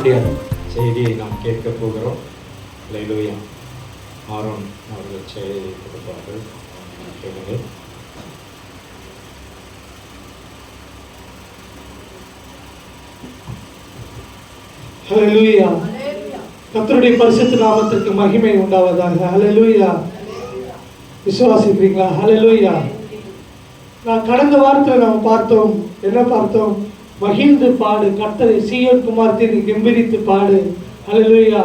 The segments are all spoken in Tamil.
கர்த்தருடைய செய்தியை நாம் கேட்க போகிறோம். அல்லேலூயா. ஆரோன் அவர்கள் செய்தியை கொடுப்பார்கள். கேளுங்கள். ஹல்லேலூயா. கர்த்தருடைய பரிசுத்த நாமத்திற்கு மகிமை உண்டாவதாக. ஹல்லேலூயா. விசுவாசிக்கிறீங்களா? ஹல்லேலூயா. நான் கடந்த வாரத்தில் நாம் பார்த்தோம், என்ன பார்த்தோம்? மகிழ்ந்து பாடு, கர்த்தரை சீயோன் குமாரத்தை கெம்பீரித்து பாடு. ஹல்லேலூயா.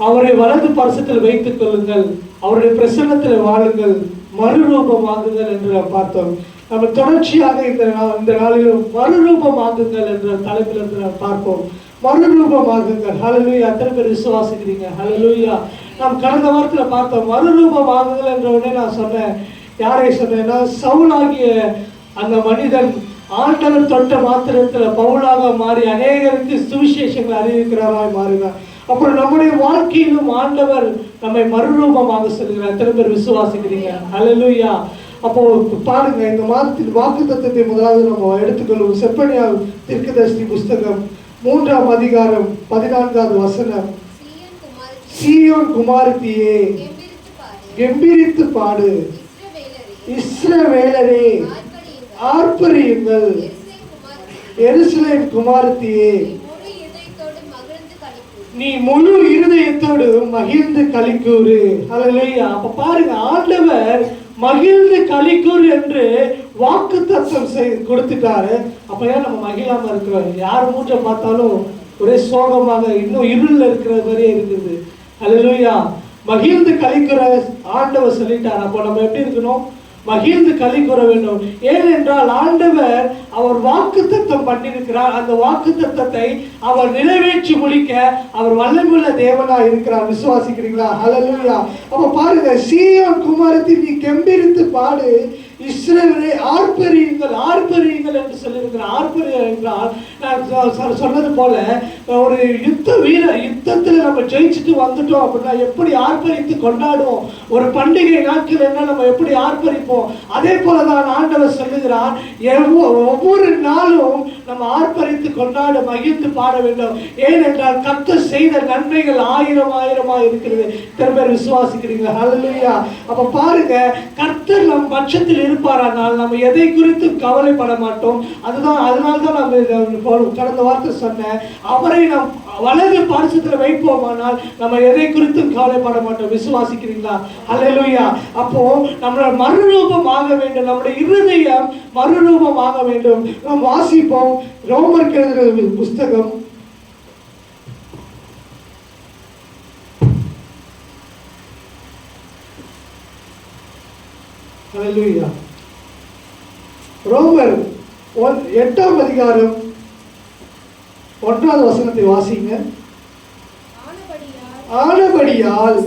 அவரை வலது பரிசுத்தில் வைத்துக் கொள்ளுங்கள், அவருடைய பிரசன்னத்தில் வாழுங்கள், மறுரூபமாகுங்கள் என்று நாம் பார்த்தோம். நம்ம தொடர்ச்சியாக இந்த நாளிலும் மறுரூபமாகுங்கள் என்ற தலைப்பிலிருந்து நாம் பார்ப்போம். மறுரூபமாகுங்கள். ஹல்லேலூயா. அத்தனை பேர் விசுவாசிக்கிறீங்க? ஹல்லேலூயா. நாம் கடந்த வாரத்தில் பார்த்தோம், மறுரூபமாகுங்கள் என்ற உடனே நான் சொன்னேன். யாரை சொன்னேன்னா, சவுலாகிய அந்த மனிதன் ஆண்டவர் தொட்ட மாத்திரத்தில் பவுலாக மாறி அநேகருக்கு சுவிசேஷங்களை அறிவிக்கிறாராய் மாறினார். அப்புறம் நம்முடைய வாழ்க்கையிலும் ஆண்டவர் நம்மை மறுரூபமாக சொல்கிறார். எத்தனை பேர் விசுவாசிக்கிறீங்க? ஹல்லேலூயா. அப்போ பாருங்க, இந்த மாதத்தின் வாக்குத்தத்தத்தை முதலாவது நம்ம எடுத்துக்கொள்வோம். செப்பனியா தீர்க்கதரிசி புஸ்தகம் 3ஆம் அதிகாரம் 14வது வசனம். சீயோன் குமாரத்தியே கெம்பீரித்து பாடு, இஸ்ரவேலரே ஆர்ப்பரியுங்கள், எருசலேம் குமாரத்தியே நீ முழு இருதயத்தோடு மகிழ்ந்து களிக்கூறு. ஹல்லேலூயா. அப்ப பாருங்க, ஆண்டவர் மகிழ்ந்து களிக்கூறு என்று வாக்கு தத்தம் கொடுத்துட்டாரு. அப்ப ஏன் நம்ம மகிழாம இருக்கிறோம்? யார் மூஞ்ச பார்த்தாலும் ஒரே சோகமாக, இன்னும் இருள் இருக்கிற மாதிரியே இருக்குது. ஹல்லேலூயா. மகிழ்ந்து களிக்கூற ஆண்டவர் சொல்லிட்டார். அப்போ நம்ம எப்படி இருக்கணும்? மகிழ்ந்து களி கூற வேண்டும். ஏனென்றால் ஆண்டவர் அவர் வாக்குத்தத்தம் பண்ணியிருக்கிறார். அந்த வாக்குத்தத்தத்தை அவர் நிறைவேற்றி முடிக்க அவர் வல்லமையுள்ள தேவனா இருக்கிறார். விசுவாசிக்கிறீங்களா? ஹல்லேலூயா. அப்ப பாருங்க, சீயோன் குமாரத்தி நீ கெம்பீரித்து பாடு, இஸ்ரவேலே ஆர்ப்பரியுங்கள், ஆர்ப்பரியுங்கள் என்று சொல்லியிருக்கிறார். ஆர்ப்பரியம் என்றால் நான் சொன்னது போல ஒரு யுத்தத்தில் நம்ம ஜெயிச்சுட்டு வந்துட்டோம் அப்படின்னா எப்படி ஆர்ப்பரித்து கொண்டாடுவோம்? ஒரு பண்டிகை நாட்கள் என்ன நம்ம எப்படி ஆர்ப்பரிப்போம்? அதே போலதான் ஆண்டவர் சொல்லுகிறார், ஒவ்வொரு நாளும் நம்ம ஆர்ப்பரித்து கொண்டாட மகிழ்ந்து பாட வேண்டும். ஏனென்றால் கர்த்தர் செய்த நன்மைகள் ஆயிரம் ஆயிரமா இருக்கிறது. திரும்ப விசுவாசிக்கிறீங்களா? ஹல்லேலூயா. அப்ப பாருங்க, கர்த்தர் நம் பட்சத்தில் இருப்பாரானால் நம்ம எதை குறித்து கவலைப்பட மாட்டோம். அதனால்தான் நம்ம கடந்த வார்த்தை சொன்னேன், அவரை நாம் வலது பரிசுத்துல வைப்போமானால் நம்ம எதை குறித்தும் கவலைப்பட மாட்டோம். விசுவாசிக்கிறீங்களா? ஹல்லேலூயா. அப்போ நம்மளோட மறுரூபம் ஆக வேண்டும், நம்முடைய இருதயம் மறுரூபம் ஆக வேண்டும். நாம் வாசிப்போம் ரோமர் எழுதின புஸ்தகம் 8ஆம் அதிகாரம் 1வது வசனத்தை வாசிங்க. ஆனபடியால்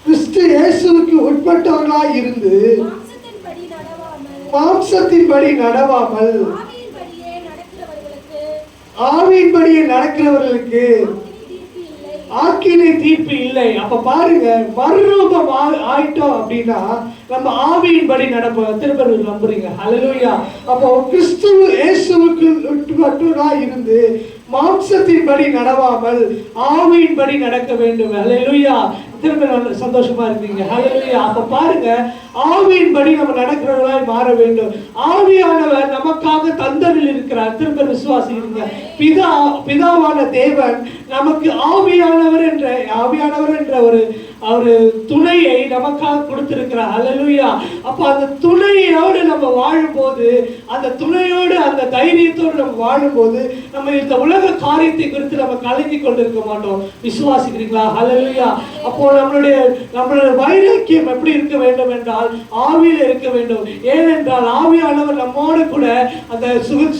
கிறிஸ்து இயேசுவுக்கு உட்பட்டவர்களாய் இருந்து மாம்சத்தின்படி நடவாமல் ஆவியின்படியே நடக்கிறவர்களுக்கு ஆக்கினை தீர்ப்பு இல்லை. அப்ப பாருங்க, மறுரூபம் ஆயிட்டோம் அப்படின்னா நம்ம ஆவியின்படி நடப்போம். திரும்ப நம்புறீங்க? ஹல்லேலூயா. அப்போ கிறிஸ்து இயேசுவுக்கு உட்பட்டவர்களாய் இருந்து மாம்சத்தின்படி நடவாமல் ஆவியின்படி நடக்க வேண்டும். ஹல்லேலூயா. திரும்ப சந்தோஷமா இருக்கீங்க? ஹல்லேலூயா. அப்ப பாருங்க, ஆவியின்படி நம்ம நடக்கிறவர்களாய் மாற வேண்டும். ஆவியானவர் நமக்காக தந்தரில் இருக்கிறார். திரும்ப விசுவாசிக்கிறீங்க? பிதாவான தேவன் நமக்கு ஆவியானவர் என்ற ஒரு துணையை நமக்காக கொடுத்திருக்கிறார். ஹல்லேலூயா. அப்ப அந்த துணையோடு நம்ம வாழும்போது, அந்த துணையோடு அந்த தைரியத்தோடு நம்ம வாழும்போது நம்ம இந்த உலக காரியத்தை குறித்து நம்ம கலங்கி கொண்டிருக்க மாட்டோம். விசுவாசிக்கிறீங்களா? ஹல்லேலூயா. அப்போ நம்மளுடைய வைராக்கியம் எப்படி இருக்க வேண்டும் என்றால் ஆவியில் இருக்க வேண்டும். ஏனென்றால் ஆவியானவர் நம்மோடு கூட அந்த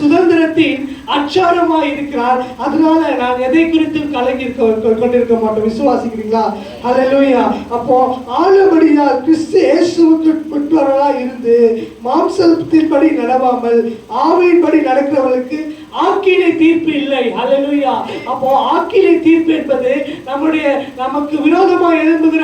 சுதந்திரத்தின் அச்சாரமாய் இருக்கிறார். அதனால நான் எதை குறித்தும் கலங்கி கொண்டிருக்க மாட்டோம். விசுவாசிக்கிறீங்களா? ஹல்லேலூயா. அப்போ ஆனபடியால் கிறிஸ்து இயேசுவுக்கு உட்பட்டவர்களாய் இருந்து மாம்சத்தின்படி நடவாமல் ஆவியின்படி நடக்கிறவர்களுக்கு ஆக்கினை தீர்ப்பு இல்லை. ஹல்லேலூயா. அப்போ ஆக்கினை தீர்ப்பு என்பது நமக்கு விரோதமாக எழும்புகிற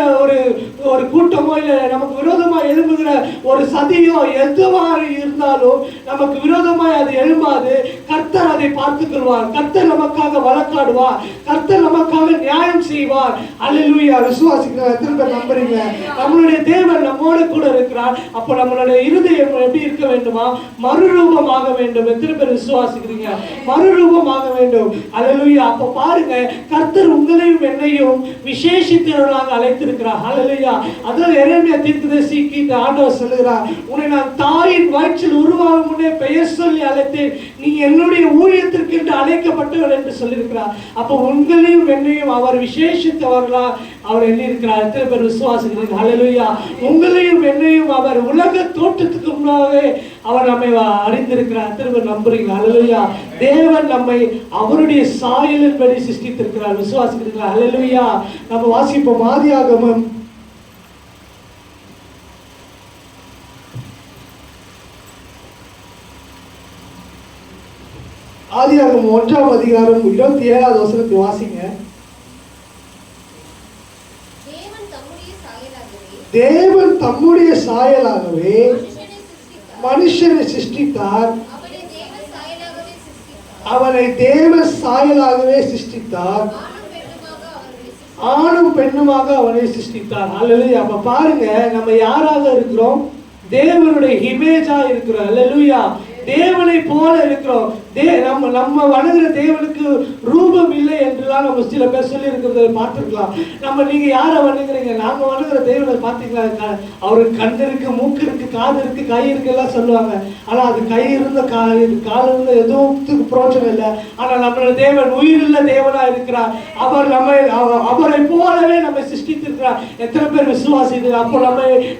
ஒரு கூட்டமோ இல்லை நமக்கு விரோதமாக எழும்புகிற ஒரு சதியோ எதுவாக இருந்தாலும் நமக்கு விரோதமாய் அது எழும்பாது. கர்த்தர் அதை பார்த்துக் கொள்வார். கர்த்தர் நமக்காக வழக்காடுவார். கர்த்தர் நமக்காக நியாயம் செய்வார். ஹல்லேலூயா. விசுவாசிக்கிற எத்தனை பேர் நம்புறீங்க? நம்மளுடைய தேவன் நம்மோடு கூட இருக்கிறார். அப்போ நம்மளுடைய இருதயம் எப்படி இருக்க வேண்டுமா? மறுரூபமாக வேண்டும். எத்தனை பேர் விசுவாசிக்கிறீங்க? மறுரூபமாக வேண்டும். ஹல்லேலூயா. அப்போ பாருங்க, கர்த்தர் உங்களையும் என்னையும் விசேஷித்தவர்களாக அழைத்திருக்கிறார். ஹல்லேலூயா. அதான் எரேமியா தீர்க்கதரிசிக்கு இந்த ஆண்டவர் சொல்லுகிறார், உன்னை நான் தாயின் வயிற்றில் உருவாகும் முன்னே பெயர் சொல்லி அழைத்தேன், நீ என்னுடைய ஊழியத்திற்கு என்று அழைக்கப்பட்டவர் என்று சொல்லியிருக்கிறார். அப்போ உங்களையும் என்னையும் அவர் விசேஷித்தவர்களா அவர் எண்ணியிருக்கிறார். எத்தனை பேர் விசுவாசிக்கிறீங்க? ஹல்லேலூயா. உங்களையும் என்னையும் அவர் உலக தோற்றத்துக்கு முன்னாவே அவர் நம்மை அறிந்திருக்கிறார். எத்தனை பேர் நம்புறீங்க? ஹல்லேலூயா. தேவன் நம்மை அவருடைய சாயலின்படி சிருஷ்டித்திருக்கிறார். விசுவாசிக்கிறீங்களா? ஹல்லேலூயா. நம்ம வாசிப்போம் ஆதியாகமம் 1ஆம் அதிகாரம் 27வது வசனத்தை வாசிங்க. தேவன் தம்முடைய சாயலாகவே மனுஷனை சிருஷ்டித்தார். அவனை தேவ சாயலாகவே சிருஷ்டித்தார். ஆணும் பெண்ணுமாக அவனை சிருஷ்டித்தார். ஹல்லேலூயா. அப்ப பாருங்க, நம்ம யாராக இருக்கிறோம்? தேவனுடைய இமேஜா இருக்கிறோம். ஹல்லேலூயா. தேவனை போல இருக்கிறோம். நம்ம வணங்குற தேவனுக்கு ரூபம் இல்லை என்றுலாம் நம்ம சில பேர் சொல்லி இருக்கிறத பார்த்துருக்கலாம். நீங்க யாரை வணங்குறீங்க? நாங்க வணங்குற தேவனை பார்த்தீங்களா? அவருக்கு கண் இருக்கு, மூக்கு இருக்கு, காது இருக்கு, கை இருக்கு எல்லாம் சொல்லுவாங்க. ஆனா அது கை இருந்த கால் இருந்த எதுவும் பிரோஜனம் இல்லை. ஆனா நம்மளோட தேவன் உயிருள்ள தேவனா இருக்கிறார். அவரை போலவே நம்ம சிருஷ்டித்திருக்கிறார். எத்தனை பேர் விசுவாசித்து? அப்போ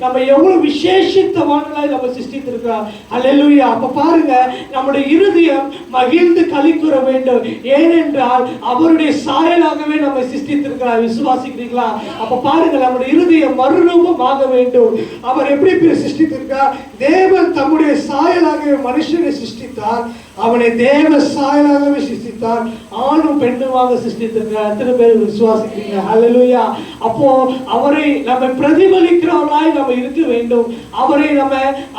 நம்ம எவ்வளவு விசேஷித்தமானதாய் நம்ம சிருஷ்டித்திருக்கிறார். ஹல்லேலூயா. அப்ப பாருங்க, நம்முடைய இருதயம் மகிழ்ந்து களி கூற வேண்டும். ஏனென்றால் அவருடைய சாயலாகவே நம்மை சிருஷ்டித்திருக்கிறார். விசுவாசிக்கிறீங்களா? அப்ப பாருங்க, நம்முடைய இருதயம் மறுரூபமாக வேண்டும். அவர் எப்படி சிருஷ்டித்திருக்கிறார்? தேவன் தம்முடைய சாயலாகவே மனுஷனை சிருஷ்டித்தார். அவனை தேவ சாயலாகவே சிருஷ்டித்தார். ஆணும் பெண்ணுமாக சிருஷ்டித்திருக்கிறார். எத்தனை பேர் விசுவாசிக்கிறீங்க? ஹல்லேலூயா. அப்போ அவரை நம்ம பிரதிபலிக்கிறவர்களாய் நம்ம இருக்க வேண்டும். அவரை நம்ம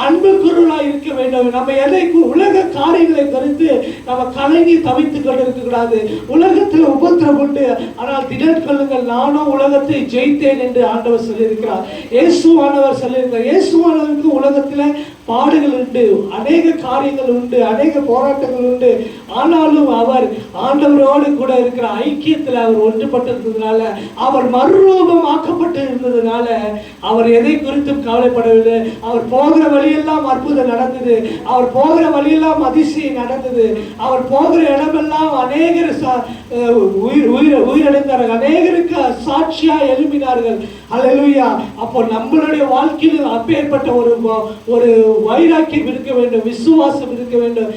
அன்புக்குரியவர்களாய் இருக்க வேண்டும். நம்ம எதை உலக காரியங்களை குறித்து நம்ம கலங்கி தவித்துக் கொண்டு இருக்க கூடாது. உலகத்தில் உபத்திரம் உண்டு, ஆனால் திடன் கொள்ளுங்கள், நானும் உலகத்தை ஜெயித்தேன் என்று ஆண்டவர் சொல்லியிருக்கிறார். இயேசுவானவர் சொல்லியிருக்கிறார். இயேசுவானவருக்கு உலகத்தில் பாடுகள் உண்டு, அநேக காரியங்கள் உண்டு, அநேக போராட்டங்கள் உண்டு. ஆனாலும் அவர் ஆண்டவரோடு கூட இருக்கிற ஐக்கியத்தில் அவர் ஒன்றுபட்டிருந்ததுனால, அவர் மறுரூபம் ஆக்கப்பட்டு இருந்ததுனால அவர் எதை குறித்தும் கவலைப்படவில்லை. அவர் போகிற வழியெல்லாம் அற்புதம் நடந்தது. அவர் போகிற வழியெல்லாம் அதிசயம் நடந்தது. அவர் போகிற இடமெல்லாம் அநேகர் உயிரிழந்தார்கள். அநேகருக்கு சாட்சியா எழுப்பினார்கள். ஹல்லேலூயா. அப்போ நம்மளுடைய வாழ்க்கையில் அப்பேற்பட்ட ஒரு வைராக்கியம் இருக்க வேண்டும், விசுவாசம் இருக்க வேண்டும்.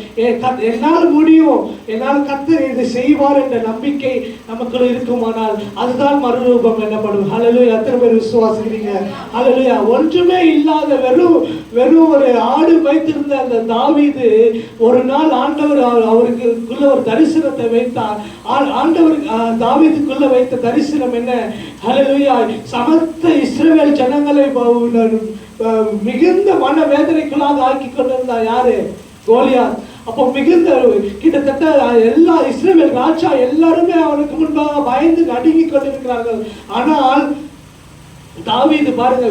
என்னால் முடியும், என்னால் கர்த்தர் இதை செய்வார் என்ற நம்பிக்கை நமக்குள்ள இருக்குமானால் அதுதான் மறுரூபம் எனப்படும். ஹல்லேலூயா. எத்தனை பேர் விசுவாசிக்கிறீங்க? ஹல்லேலூயா. ஒன்றுமே இல்லாத வெறும் ஒரு ஆடு வைத்திருந்த அந்த தாவீது ஒரு நாள் ஆண்டவர் அவருக்குள்ள ஒரு தரிசனத்தை வைத்தார். ஆண்டவர் தாவீதுக்குள்ள வைத்த தரிசனம் என்ன? ஹல்லேலூயா. சமஸ்த இஸ்ரவேல் ஜனங்களை மிகுந்த மன வேதனைக்குள்ளாக ஆக்கி கொண்டிருந்தார். யாரு? கோலியாத். அப்போ மிகுந்த கிட்டத்தட்ட எல்லா இஸ்ரவேல் ராஜா எல்லாருமே அவனுக்கு முன்பாக பயந்து நடுங்கி கொண்டிருக்கிறார்கள். ஆனால் தாவீது பாருங்க,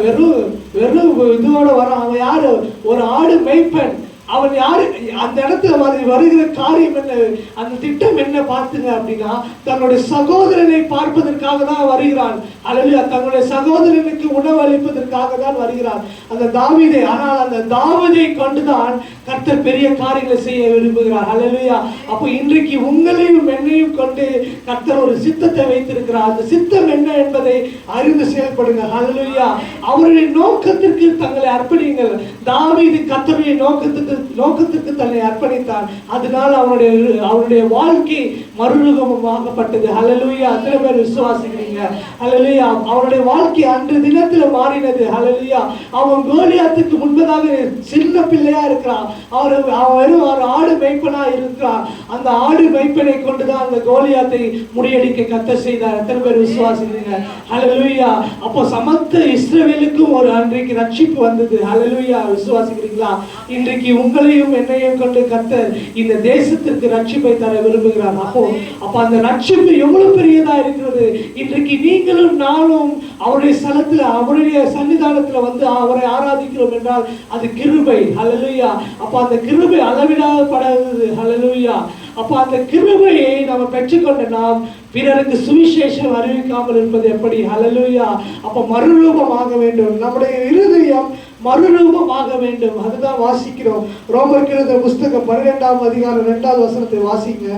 வெறும் இதுவோட வர. அவன் யாரு? ஒரு ஆடு மேய்ப்பன். அவன் யாரு? அந்த இடத்துல வருகிற காரியம் என்ன, அந்த திட்டம் என்ன பார்த்துங்க அப்படின்னா, தன்னுடைய சகோதரனை பார்ப்பதற்காக தான் வருகிறான். அல்லது தன்னுடைய சகோதரனுக்கு உணவு அளிப்பதற்காக தான் வருகிறான் அந்த தாவீதை. ஆனால் அந்த தாவீதை கொண்டுதான் கர்த்தர் பெரிய காரியங்களை செய்ய விரும்புகிறார். ஹல்லேலூயா. அப்போ இன்றைக்கு உங்களையும் என்னையும் கொண்டு கர்த்தர் ஒரு சித்தத்தை வைத்திருக்கிறார். அந்த சித்தம் என்ன என்பதை அறிந்து செயல்படுங்க. ஹல்லேலூயா. அவருடைய நோக்கத்திற்கு தங்களை அர்ப்பணிங்கள். தாவீது கர்த்தருடைய நோக்கத்துக்கு நோக்கத்துக்கு தன்னை அர்ப்பணித்தான். அதனால அவனுடைய வாழ்க்கை மறுரூபமாக்கப்பட்டது. ஹல்லேலூயா. அத்தனை பேர் விசுவாசிக்கிறீங்க? ஹல்லேலூயா. அவனுடைய வாழ்க்கை அன்று தினத்துல மாறினது. ஹல்லேலூயா. அவன் கோலியாத்துக்கு முன்பதாக சின்ன பிள்ளையா இருக்கிறான். அவன் வெறும் ஒரு ஆடு மேய்ப்பனா இருக்கிறான். அந்த ஆடு மேய்ப்பனை கொண்டுதான் அந்த கோலியாத்தை முறியடிக்க கர்த்தர் செய்தார். எத்தனை பேர் விசுவாசிக்கிறீங்க? ஹல்லேலூயா. அப்போ சமஸ்த இஸ்ரவேலுக்கும் ஒரு அன்றைக்கு ரட்சிப்பு வந்தது. ஹல்லேலூயா. விசுவாசிக்கிறீங்களா? இன்றைக்கு உங்களையும் என்னையும் கொண்டு கர்த்தர் இந்த தேசத்திற்கு ரட்சிப்பை தர விரும்புகிறார். அப்போ அந்த ரட்சிப்பு எவ்வளவு பெரியதா இருக்கிறது. இன்றைக்கு நீங்களும் நானும் அவருடைய ஸ்தலத்துல அவருடைய சன்னிதானத்துல வந்து அவரை ஆராதிக்கிறோம் என்றால் அது கிருபை. ஹல்லேலூயா. அப்போ அந்த கிருபை அளவிடப்படாதது. ஹல்லேலூயா. அப்போ அந்த கிருபையை நம்ம பெற்றுக்கொண்ட நாம் பிறருக்கு சுவிசேஷம் அறிவிக்காமல் இருப்பது எப்படி? ஹல்லேலூயா. அப்போ மறுரூபமாக வேண்டும். நம்முடைய இருதயம் மறுரூபமாக வேண்டும். அதுதான் வாசிக்கிறோம். ரோமருக்கு எழுதின புஸ்தகம் 12ஆம் அதிகாரம் 2வது வசனத்தை வாசிங்க.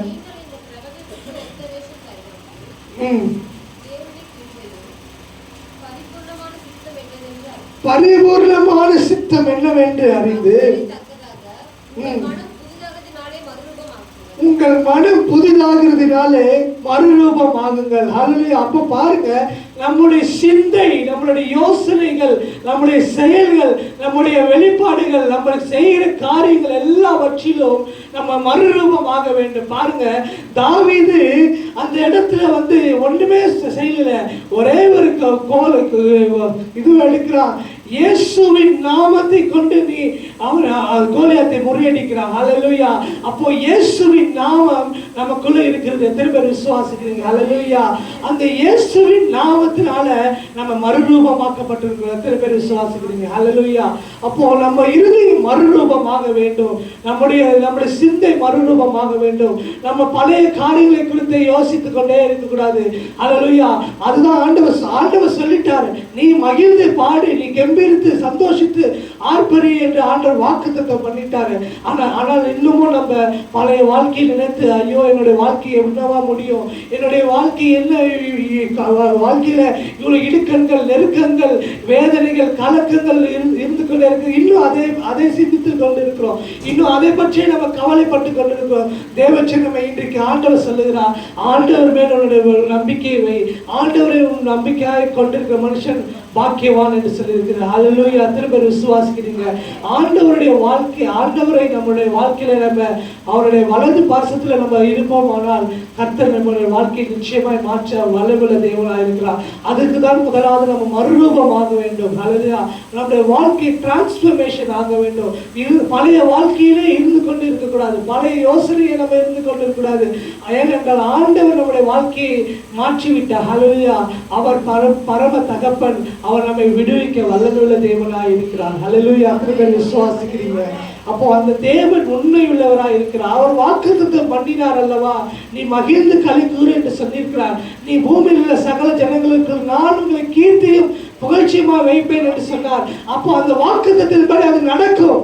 பரிபூர்ணமான சித்தம் என்னவென்று அறிந்து உங்கள் மனம் புதிதாகிறதுனாலே மறுரூபமாகுங்கள். ஹல்லேலூயா. அப்ப பாருங்க, நம்முடைய சிந்தை, நம்மளுடைய யோசனைகள், நம்முடைய செயல்கள், நம்முடைய வெளிப்பாடுகள், நம்ம செய்கிற காரியங்கள் எல்லாவற்றிலும் நம்ம மறுரூபமாக வேண்டும். பாருங்க, தாவீது அந்த இடத்துல வந்து ஒண்ணுமே செய்யல. ஒரே ஒரு இது எடுக்கிறான். இயேசுவின் நாமத்தை கொண்டு நீ கோலியாத்தை முறியடிக்கிறான். ஹல்லேலூயா. அப்போ இயேசுவின் நாமம் நமக்குள்ள இருக்கிறது. எத்தனை பேர் விசுவாசிக்கிறீங்க? ஹல்லேலூயா. அந்த இயேசுவின் நாமத்தினால நம்ம மறுரூபமாக்கப்பட்டிருக்கிறோம். எத்தனை பேர் விசுவாசிக்கிறீங்க? ஹல்லேலூயா. அப்போ நம்ம இருதயம் மறுரூபமாக வேண்டும். நம்முடைய சிந்தை மறுரூபமாக வேண்டும். நம்ம பழைய காரியங்களை குறித்து யோசித்துக் கொண்டே இருக்கக்கூடாது. ஹல்லேலூயா. அதுதான் ஆண்டவர் சொல்லிட்டாரு, நீ மகிழ்ந்து பாடு, நீ கெம்பீரித்து சந்தோஷித்து ஆர்ப்பரி என்று ஆண்டவர் வாக்குத்தத்தம் பண்ணிட்டாரு. ஆனால் இன்னமும் நம்ம பழைய வாழ்க்கையை நினைத்து, ஐயோ என்னுடைய வாழ்க்கை என்னவா முடியும், என்னுடைய வாழ்க்கை என்ன, வாழ்க்கையில இவ்வளவு இடுக்கண்கள், நெருக்கங்கள், வேதனைகள், கலக்கங்கள் இருந்து கொண்டே இருக்கு. இன்னும் அதை சிந்தித்து கொண்டு இருக்கிறோம். இன்னும் அதை பற்றி நம்ம கவலைப்பட்டு கொண்டிருக்கிறோம். தேவச்சனமே இன்றைக்கு ஆண்டவர் சொல்லுகிறார், ஆண்டவர் மேல் உன்னுடைய நம்பிக்கையை வை. ஆண்டவரை நம்பிக்கையாக கொண்டிருக்கிற மனுஷன் பாக்கியவான் என்று சொல்லியிருக்கிறார். ஹல்லேலூயா. அத்தனை பேர் விசுவாசிக்கிறீங்க? ஆண்டவருடைய வாழ்க்கை, ஆண்டவரை நம்முடைய வாழ்க்கையில நம்ம அவருடைய வலது பாசத்துல நம்ம இருப்போம். ஆனால் கர்த்தர் நம்முடைய வாழ்க்கையை நிச்சயமாய் மாற்ற வல்லமையுள்ள தேவனாக இருக்கிறார். அதுக்கு தான் முதலாவது நம்ம மறுரூபமாக வேண்டும். ஹல்லேலூயா. நம்முடைய வாழ்க்கை டிரான்ஸ்ஃபர்மேஷன் ஆக வேண்டும். இது பழைய வாழ்க்கையிலே இருந்து கொண்டு இருக்கக்கூடாது. பழைய யோசனையை நம்ம இருந்து கொண்டு இருக்கக்கூடாது. ஏனென்றால் ஆண்டவர் நம்முடைய வாழ்க்கையை மாற்றிவிட்டார். ஹல்லேலூயா. அவர் பரம தகப்பன். அவர் நம்மை விடுவிக்க வல்லமையுள்ள தேவனாய் இருக்கிறார். ஹல்லேலூயா. அத்தனை பேர் விசுவாசிக்கிறீங்க? அப்போ அந்த தேவன் உண்மை உள்ளவராய் இருக்கிறார். அவர் வாக்குத்தத்தம் பண்ணினார் அல்லவா, நீ மகிழ்ந்து களி கூறு என்று சொல்லியிருக்கிறார். நீ பூமியில் உள்ள சகல ஜனங்களுக்கு நான் உங்களை கீர்த்தியும் புகழ்ச்சியுமா வைப்பேன் என்று சொன்னார். அப்போ அந்த வாக்குத்தத்தின்படி அது நடக்கும்.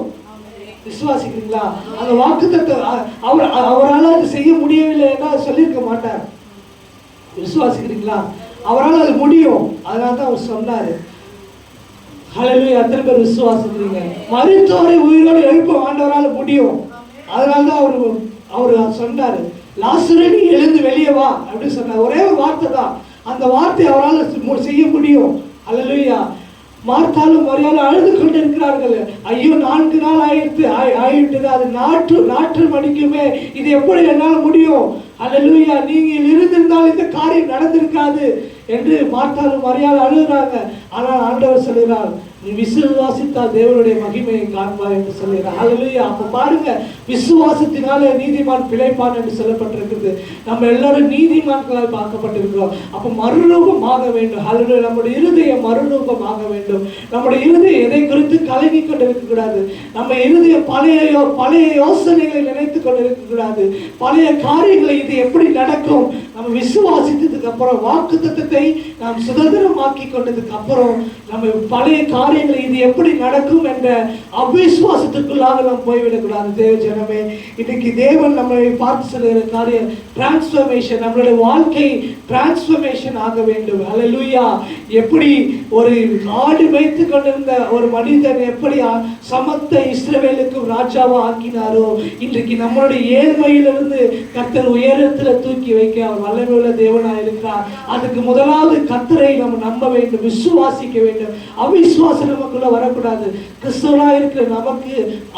விசுவாசிக்கிறீங்களா? அந்த வாக்குத்தத்தம் அவரால் அது செய்ய முடியவில்லை என்றால் சொல்லியிருக்க மாட்டார். விசுவாசிக்கிறீங்களா? அவரால் அது முடியும். அதனால தான் அவர் சொன்னாரு. ஹல்லேலூயா. அத்தனை பேர் விசுவாசிக்கிறீங்க? மரித்தோரை உயிரோடு எழுப்ப ஆண்டவரால் முடியும். அதனால தான் அவர் சொன்னாரு, லாசரே நீ எழுந்து வெளியே வா அப்படின்னு சொன்னார். ஒரே ஒரு வார்த்தை தான். அந்த வார்த்தை அவரால் செய்ய முடியும். ஹல்லேலூயா. மார்த்தாலும் மரியாதை அழுது கொண்டு இருக்கிறார்கள். ஐயோ 4 நாள் ஆயிட்டது, அது நாற்று மடிக்குமே, இது எப்படி என்னால் முடியும்? ஹல்லேலூயா. நீங்கள் இருந்திருந்தால் இந்த காரியம் நடந்திருக்காது என்று மார்த்தாலும் மரியாதை அழுகிறாங்க. ஆனால் ஆண்டவர் சொல்கிறார், நீ விசுவாசித்தால் தேவனுடைய மகிமையை காண்பாய் என்று சொல்கிறார். ஹல்லேலூயா. அப்ப பாருங்க, விசுவாசத்தினாலே நீதிமான் பிழைப்பான் என்று சொல்லப்பட்டிருக்கிறது. நம்ம எல்லாரும் நீதிமான்களால் பார்க்கப்பட்டிருக்கிறோம். அப்ப மறுரூபமாக வேண்டும். ஹல்லேலூயா. நம்முடைய இருதயம் மறுரூபமாக வேண்டும். நம்முடைய இருதயம் எதை குறித்து கலங்கி கொண்டு இருக்கக்கூடாது. நம்ம இருதயம் பழைய யோசனைகளை நினைத்து கொண்டு இருக்கக்கூடாது. பழைய காரியங்களை இது எப்படி நடக்கும், நம்ம விசுவாசித்ததுக்கு அப்புறம் வாக்குத்தத்தத்தை நாம் சுதந்திரமாக்கி கொண்டதுக்கு அப்புறம் நம்ம பழைய காரியங்கள் இது எப்படி நடக்கும் என்ற அவிசுவாசத்துக்குள்ளாக நாம் போய்விடக்கூடாது. தேவ ஜனமே, இன்னைக்கு தேவன் நம்மளை பார்த்து சொல்லுகிற காரியம் டிரான்ஸ்ஃபர்மேஷன், நம்மளுடைய வாழ்க்கை டிரான்ஸ்ஃபர்மேஷன் ஆக வேண்டும். ஹல்லேலூயா. எப்படி ஒரு ஆடு வைத்து கொண்டிருந்த ஒரு மனிதன் எப்படி சமத்த இஸ்ரவேலுக்கும் ராஜாவா ஆக்கினாரோ, இன்றைக்கு நம்மளுடைய ஏழ்மையிலிருந்து கர்த்தர் உயரத்துல தூக்கி வைக்க அவர் வல்லமை உள்ள தேவனாக இருக்கிறார். அதுக்கு முதலாவது கர்த்தரை நம்ம நம்ப வேண்டும், விசுவாசிக்க வேண்டும். அவிசுவாசம் நமக்குள்ள வரக்கூடாது. கிறிஸ்தவனா இருக்கிற நமக்கு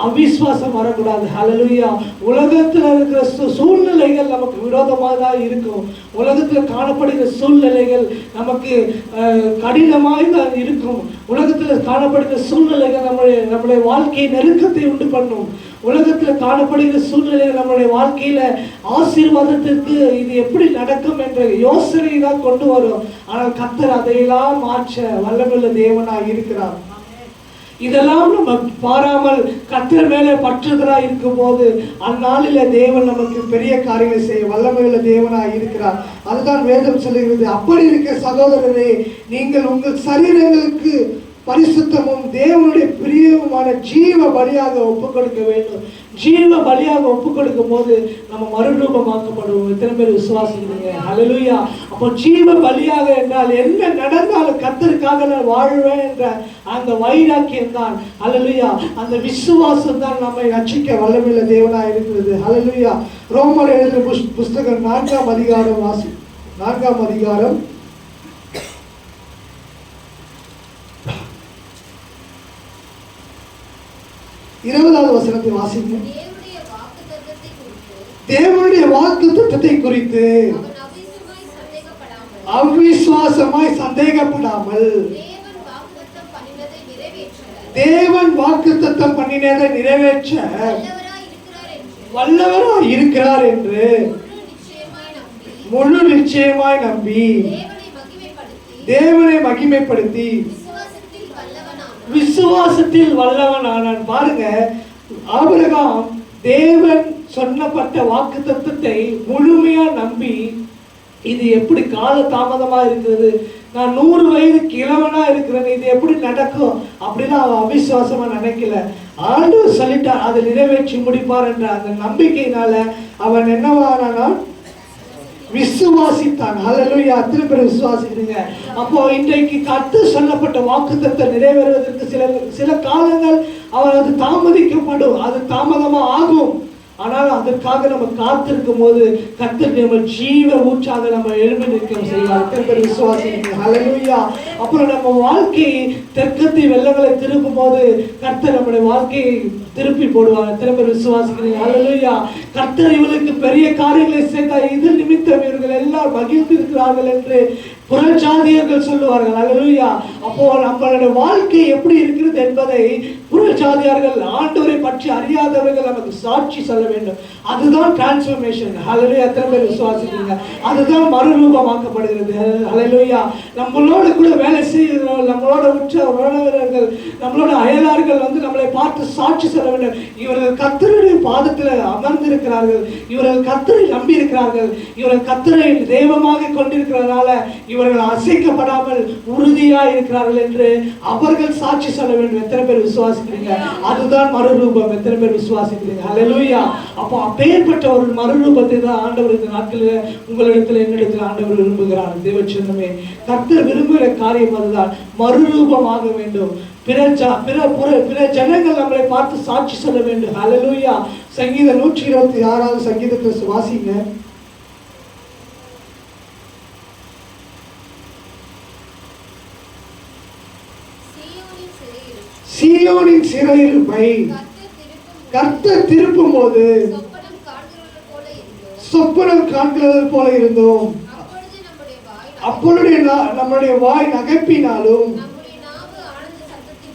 அவிசுவாசம் வரக்கூடாது. ஹல்லேலூயா. உலகத்துல இருக்கிற சூழ்நிலைகள் நமக்கு விரோதமாக தான் இருக்கும். உலகத்துல காணப்படுகிற சூழ்நிலைகள் நமக்கு கடினமாக தான் இருக்கும். உலகத்துல காணப்படுகிற சூழ்நிலைகள் நம்முடைய வாழ்க்கையை நெருக்கத்தை உண்டு பண்ணும். உலகத்துல காணப்படுகிற சூழ்நிலைகள் நம்முடைய வாழ்க்கையில ஆசீர்வாதத்திற்கு இது எப்படி நடக்கும் என்ற யோசனை தான் கொண்டு வரும். ஆனால் கர்த்தர் அதையெல்லாம் மாற்ற வல்லமையுள்ள தேவனாய் இருக்கிறார். இதெல்லாம் நம்ம பாராமல் கர்த்தர் மேலே பற்றுதலா இருக்கும் போது அந்நாளில தேவன் நமக்கு பெரிய காரியங்களை செய்ய வல்லமையுள்ள தேவனாய் இருக்கிறார். அதுதான் வேதம் சொல்லுகிறது. அப்படி இருக்க சகோதரரே, நீங்கள் உங்கள் சரீரங்களுக்கு பரிசுத்தமும் தேவனுடைய பிரியமுமான ஜீவ பலியாக ஒப்புக் கொடுக்க வேண்டும். ஜீவ பலியாக ஒப்புக் கொடுக்கும் போது நம்ம மறுரூபமாக்கப்படுவோம். எத்தனை பேர் விசுவாசிக்கிறீங்க? ஹல்லேலூயா. அப்போ ஜீவ பலியாக என்றால் என்ன நடந்தாலும் கர்த்தருக்காக நான் வாழ்வேன் என்ற அந்த வைராக்கியம் தான். ஹல்லேலூயா. அந்த விசுவாசம் தான் நம்மை ரட்சிக்க வல்லமையுள்ள தேவனாய் இருக்கிறது. ஹல்லேலூயா. ரோமர் எழுதின புஸ்தகம் 4ஆம் அதிகாரம் 20வது வசனத்தை வாசிங்க. தேவனுடைய வாக்குத்தத்தத்தை குறித்து அவிசுவாசமாய் சந்தேகப்படாமல் தேவன் வாக்குத்தத்தம் பண்ணினதை நிறைவேற்ற வல்லவராய் இருக்கிறார் என்று முழு நிச்சயமாய் நம்பி தேவனை மகிமைப்படுத்தி விசுவாசத்தில் வல்லவனானான். பாருங்க, ஆபிரகாம் தேவன் சொன்னப்பட்ட வாக்குத்தத்தத்தை முழுமையா நம்பி, இது எப்படி கால தாமதமா இருக்கிறது, நான் 100 வயதுக்கு இளவனா இருக்கிறேன், இது எப்படி நடக்கும் அப்படின்னா அவன் அவிசுவாசமா நினைக்கல. ஆண்டவர் சொல்லிட்டார், அதை நிறைவேற்றி முடிப்பார் என்ற அந்த நம்பிக்கையினால அவன் என்னவானா விசுவாசித்தான். ஹல்லேலூயா. அத்தனை பேர் விசுவாசிக்கிறீங்க. அப்போ இன்றைக்கு கர்த்தர் சொல்லப்பட்ட வாக்குத்தத்தம் நிறைவேறுவதற்கு சில காலங்கள் அவர் அது தாமதிக்கப்படும், அது தாமதமா ஆகும். ஆனால் அதற்காக நம்ம காத்திருக்கும் போது கர்த்தர் நம்ம ஜீவ ஊற்றாக நம்ம எழுப்பி நிற்க செய்வார். எத்தனை பேர் விசுவாசிக்கிறீங்க? ஹல்லேலூயா. அப்புறம் நம்ம வாழ்க்கையை தெற்கத்தி வெள்ளங்களை திருப்பும் போது கர்த்தர் நம்முடைய வாழ்க்கையை திருப்பி போடுவார். எத்தனை பேர் விசுவாசிக்கிறீங்க? ஹல்லேலூயா. கர்த்தர் இவளுக்கு பெரிய காரியங்களை செய்தார், இது நிமித்தம் இவர்கள் எல்லாம் மகிழ்ந்து இருக்கிறார்கள் என்று புறஜாதியர்கள் சொல்லுவார்கள். ஹல்லேலூயா. அப்போ நம்மளுடைய வாழ்க்கை எப்படி இருக்கிறது என்பதை புறஜாதியார்கள், ஆண்டவரை பற்றி அறியாதவர்கள் நமக்கு சாட்சி சொல்ல வேண்டும். அதுதான் டிரான்ஸ்ஃபர்மேஷன். ஹல்லேலூயா. எத்தனை பேர் விசுவாசிக்கிறீங்க? அதுதான் மறுரூபமாக்கப்படுகிறது. ஹல்லேலூயா. நம்மளோட கூட வேலை செய்கிறவர்கள், நம்மளோட உற்ற உறவினர்கள், நம்மளோட அயலார்கள் நம்மளை பார்த்து சாட்சி சொல்ல வேண்டும். இவர்கள் கர்த்தருடைய பாதத்தில் அமர்ந்திருக்கிறார்கள், இவர்கள் கர்த்தரை நம்பி இருக்கிறார்கள், இவர்கள் கர்த்தரை தெய்வமாக கொண்டிருக்கிறதுனால இவர்கள் அசைக்கப்படாமல் உறுதியா இருக்கிறார்கள் என்று அவர்கள் சாட்சி சொல்ல வேண்டும். எத்தனை பேர் விசுவாசிக்கிறீங்க? அதுதான் மறுரூபம். எத்தனை பேர் விசுவாசிக்கிறீங்க? ஹல்லேலூயா. அப்போ அப்பேற்பட்ட ஒரு மறுரூபத்தை தான் ஆண்டவர் இந்த நாட்களில் உங்களிடத்தில் என்னிடத்தில் ஆண்டவர் விரும்புகிறார். தேவச்சனமே, கர்த்தர் விரும்புகிற காரியம் அதுதான், மறுரூபமாக வேண்டும். பிற ஜனங்கள் நம்மளை பார்த்து சாட்சி சொல்ல வேண்டும். ஹல்லேலூயா. சங்கீதம் 126வது சங்கீதத்தை வாசிங்க. சீயோனின் சிறையிருப்பை கர்த்தர் திருப்பும் போது சொப்பனம் காண்கிறது போல இருந்தோம். அப்பொழுது நம்முடைய வாய் நகைப்பினாலும்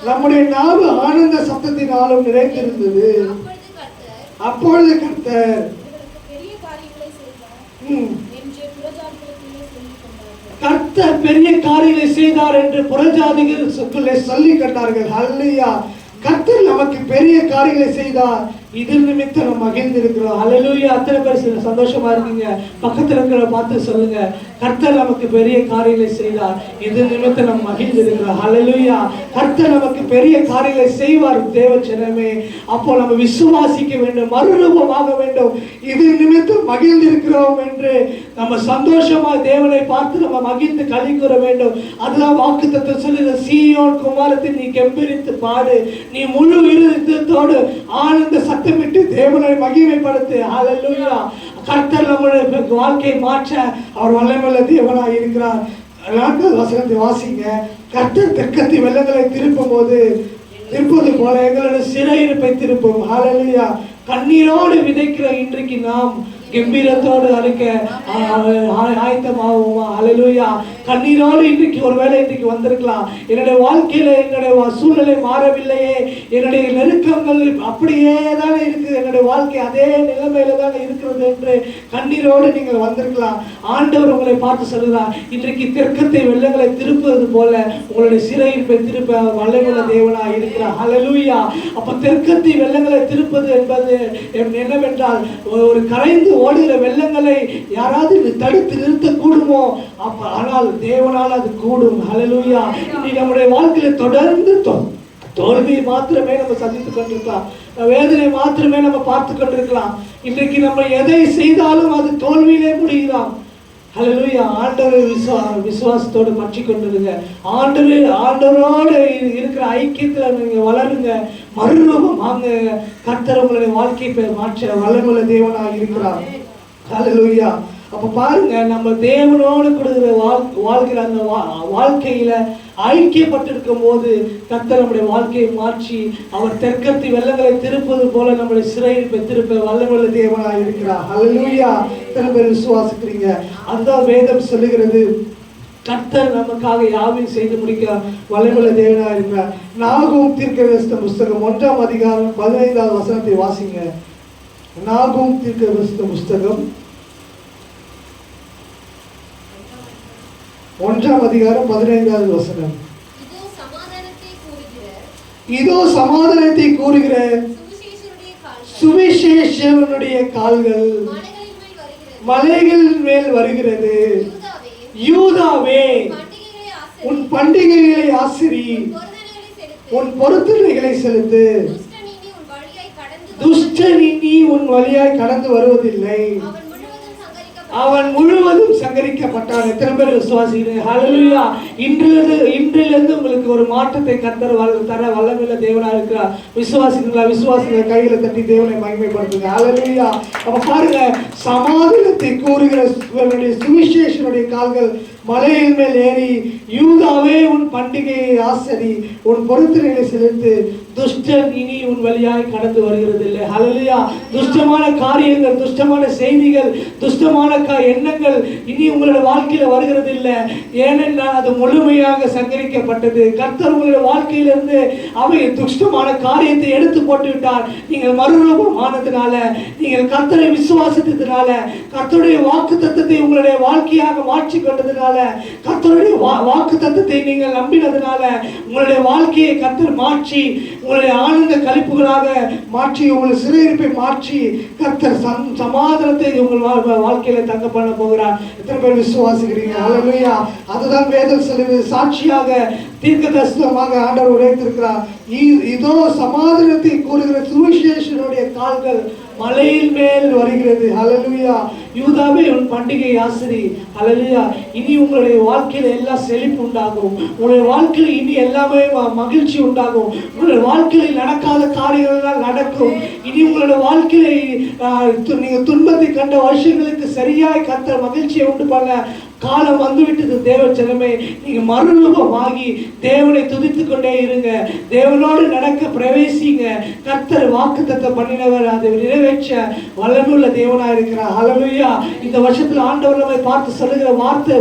நம்முடைய நாவு ஆனந்த சத்தத்தினாலும் நிறைந்திருந்தது. அப்பொழுது கர்த்தர் கர்த்தர் பெரிய காரியங்களை செய்தார் என்று புறஜாதிகள் சொல்லி கண்டார்கள். ஹல்லேலூயா. கர்த்தர் நமக்கு பெரிய காரியங்களை செய்தார். இது நிமித்தம் நம்ம மகிழ்ந்து இருக்கிறோம். ஹல்லேலூயா. அத்தனை பேர் சந்தோஷமா இருக்கீங்க. பக்கத்துல இருக்கிற பார்த்து சொல்லுங்க, கர்த்தர் நமக்கு பெரிய காரியங்களை செய்தார், இது நிமித்தம் நம்ம மகிழ்ந்து இருக்கிறோம். ஹல்லேலூயா. கர்த்தர் நமக்கு பெரிய காரியங்களை செய்வார் தேவ ஜனமே. அப்போ நம்ம விசுவாசிக்க வேண்டும், மறுரூபமாக வேண்டும். இது நிமித்தம் மகிழ்ந்து இருக்கிறோம் என்று நம்ம சந்தோஷமா தேவனை பார்த்து நம்ம மகிழ்ந்து களி கூற வேண்டும். அதுதான் வாக்குத்தத்தம் சொல்லுது, சீயோன் குமாரத்தை நீ கெம்பீரித்து பாடு, நீ முழு இருதயத்தோடு ஆனந்த சத்தமிட்டு தேவனை மகிமைப்படுத்து. ஹல்லேலூயா. கர்த்தர் நம்முடைய வாழ்க்கையை மாற்ற அவர் வல்லமையுள்ள தேவனாய் இருக்கிறார். 4வது வசனத்தை வாசிங்க. கர்த்தர் தெற்கத்தி வெள்ளங்களை திருப்பது போல எங்களுடைய சிறையிருப்பை திருப்பும். ஹல்லேலூயா. கண்ணீரோடு விதைக்கிற இன்றைக்கு நாம் கம்பீரத்தோடு அழைக்க ஆயத்தமாகுமா? ஹல்லேலூயா. கண்ணீரோடு இன்றைக்கு ஒருவேளை இன்றைக்கு வந்திருக்கலாம், என்னுடைய வாழ்க்கையில என்னுடைய சூழ்நிலை மாறவில்லையே, என்னுடைய நெருக்கங்கள் அப்படியே தானே இருக்கு, என்னுடைய வாழ்க்கை அதே நிலைமையில தானே இருக்கிறது என்று கண்ணீரோடு நீங்கள் வந்திருக்கலாம். ஆண்டவர் உங்களை பார்த்து சொல்கிறார், இன்றைக்கு தெற்கத்தை வெள்ளங்களை திருப்புவது போல உங்களுடைய சிறையிருப்பை திருப்ப வல்லமையுள்ள தேவனாய் இருக்கிறார். ஹல்லேலூயா. அப்ப தெற்கத்தி வெள்ளங்களை திருப்பது என்பது என்னவென்றால், ஒரு கரைந்து ஓடுகிற வெள்ளங்களை யாராவது தடுத்து நிறுத்த கூடுமோ? ஆனால் தேவனால் அது கூடும். ஹல்லேலூயா. இன்னைக்கு நம்முடைய வாழ்க்கையில தொடர்ந்து தோல்வியை மாத்திரமே நம்ம சந்தித்துக் கொண்டிருக்கலாம், வேதனை மாத்திரமே நம்ம பார்த்து கொண்டிருக்கலாம். இன்றைக்கு நம்ம எதை செய்தாலும் அது தோல்வியிலே முடியலாம். ஹல்லேலூயா. ஆண்டவரை விசுவாசத்தோடு பற்றி கொண்டிருங்க. ஆண்டவரோடு இருக்கிற ஐக்கியத்தில் நீங்க வளருங்க, மறுரூபம் வாங்க. கர்த்தர் உங்களுடைய வாழ்க்கையை மாற்ற வல்லமையுள்ள தேவனாக இருக்கிறார். ஹல்லேலூயா. அப்ப பாருங்க, நம்ம தேவனோடு கொடுக்கிற வாழ்கிற அந்த வாழ்க்கையில ஐக்கியப்பட்டிருக்கும் போது கர்த்தர் நம்முடைய வாழ்க்கையை மாற்றி அவர் தெற்கத்தி வெள்ளங்களை திருப்பது போல நம்முடைய சிறையிருப்பை திருப்ப வல்லமையுள்ள தேவனாக இருக்கிறார். ஹல்லேலூயா. எத்தனை பேர் விசுவாசிக்கிறீங்க? அதுதான் வேதம் சொல்லுகிறது. கர்த்தர் நமக்காக யாவையும் செய்து முடிக்க வல்லமையுள்ள தேவனாக இருக்கிறார். நாகூம் தீர்க்கதரிசன புஸ்தகம் 1ஆம் அதிகாரம் 15வது வசனத்தை வாசிங்க. நாகூம் தீர்க்கதரிசன புஸ்தகம் 1ஆம் அதிகாரம் 15வது வசனம். இதோ சமாதானத்தை கூறுகிற சுவிசேஷனுடைய கால்கள் மலைகள் மேல் வருகிறது. யூதாவே, உன் பண்டிகைகளை ஆசிரி, உன் பொருத்தனைகளை செலுத்து. துஷ்டன் இனி உன் வழியாய் கடந்து வருவதில்லை, அவன் முழுவதும் சங்கரிக்கப்பட்டான். எத்தனை பேர் விசுவாசிக்கிறீங்க? ஹல்லேலூயா. இன்றிலிருந்து உங்களுக்கு ஒரு மாற்றத்தை கர்த்தர் தர வல்லமையுள்ள தேவனாக இருக்கிறார். விசுவாசிக்கிறீங்களா? விசுவாசிக்கிற கையில தட்டி தேவனை மகிமைப்படுத்துங்க. ஹல்லேலூயா. அப்ப பாருங்க, சமாதானத்தை கூறுகிற சுவிசேஷனுடைய கால்கள் மலையின் மேல் ஏறி, யூதாவே உன் பண்டிகையை ஆசரி, உன் பொருத்தனைகளை செலுத்து. துஷ்டன் இனி உன் வழியாய் கடந்து வருகிறது இல்லை. ஹல்லேலூயா. துஷ்டமான காரியங்கள், துஷ்டமான செய்திகள், துஷ்டமான எண்ணங்கள் இனி உங்களுடைய வாழ்க்கையில வருகிறது இல்லை. ஏனென்றால் அது முழுமையாக சங்கரிக்கப்பட்டது. கர்த்தர் உங்களுடைய வாழ்க்கையிலிருந்து அவை துஷ்டமான காரியத்தை எடுத்து போட்டு விட்டார். நீங்கள் மறுரூபம் ஆனதுனால, நீங்கள் கர்த்தரை விசுவாசித்ததுனால, கர்த்தருடைய வாக்கு தத்தத்தை உங்களுடைய வாழ்க்கையாக மாற்றி கொண்டதுனால, கர்த்தருடைய வாக்கு தத்தத்தை நீங்கள் நம்பினதுனால உங்களுடைய வாழ்க்கையை கர்த்தர் மாற்றி உங்களுடைய ஆனந்த கழிப்புகளாக மாற்றி, உங்களுடைய சிறையிருப்பை மாற்றி கர்த்தர் சமாதானத்தை உங்கள் வாழ்க்கையில தங்க பண்ண போகிறார். எத்தனை பேர் விசுவாசிக்கிறீங்க? ஹல்லேலூயா. அதுதான் வேதம் சொல்லுது. சாட்சியாக தீர்க்கதரிசனமாக ஆண்டவர் உரைத்திருக்கிறார். இதோ சமாதானத்தை கூறுகிற சுவிசேஷனுடைய கால்கள் மலையின் மேல் வருகிறது. ஹல்லேலூயா. யூதாவே உன் பண்டிகை ஆசிரி. ஹல்லேலூயா. இனி உங்களுடைய வாழ்க்கையில எல்லாம் செழிப்பு உண்டாகும். உங்களுடைய வாழ்க்கையில் இனி எல்லாமே மகிழ்ச்சி உண்டாகும். உங்களுடைய வாழ்க்கையில் நடக்காத காரியங்கள் நடக்கும். இனி உங்களுடைய வாழ்க்கையில நீங்க துன்பத்தை கண்ட வருஷங்களுக்கு சரியாய் கர்த்தர் மகிழ்ச்சியை உண்டு பண்ண காலம் வந்துவிட்டது. தேவ ஜனமே, நீங்க மறுரூபமாகி தேவனை துதித்து கொண்டே இருங்க. தேவனோடு நடக்க பிரவேசிங்க. கர்த்தர் வாக்குத்தத்தம் பண்ணினவர், அதை நிறைவேற்ற வல்லமையுள்ள தேவனாய் இருக்கிறார். ஹல்லேலூயா. இந்த வருஷத்துல ஆண்டவர் நம்மை பார்த்து சொல்லுகிற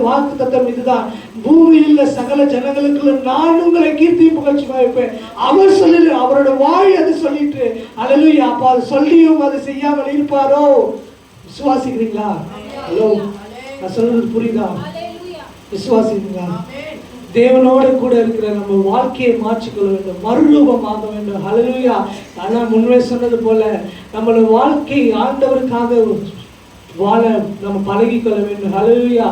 வாக்குத்தத்தம் இதுதான். பூமியில் உள்ள சகல ஜனங்களுக்குள்ள நான் உங்களை கீர்த்தி புகழ்ச்சி வைப்பேன். அவர் சொல்லு, அவரோட வாய் அது சொல்லிட்டு. ஹல்லேலூயா. அப்ப அது சொல்லியும் அது செய்யாமல் இருப்பாரோ? விசுவாசிக்கிறீங்களா? ஹலோ, நான் சொல்றது புரியுதா? விசுவாசிங்களா? தேவனோடு கூட இருக்கிற நம்ம வாழ்க்கையை மாற்றிக்கொள்ள வேண்டும், மறுரூபமாக வேண்டும். ஹல்லேலூயா. ஆனால் முன்பே சொன்னது போல நம்மளோட வாழ்க்கை ஆண்டவருக்காக வாழ நம்ம பழகிக்கொள்ள வேண்டும். ஹல்லேலூயா.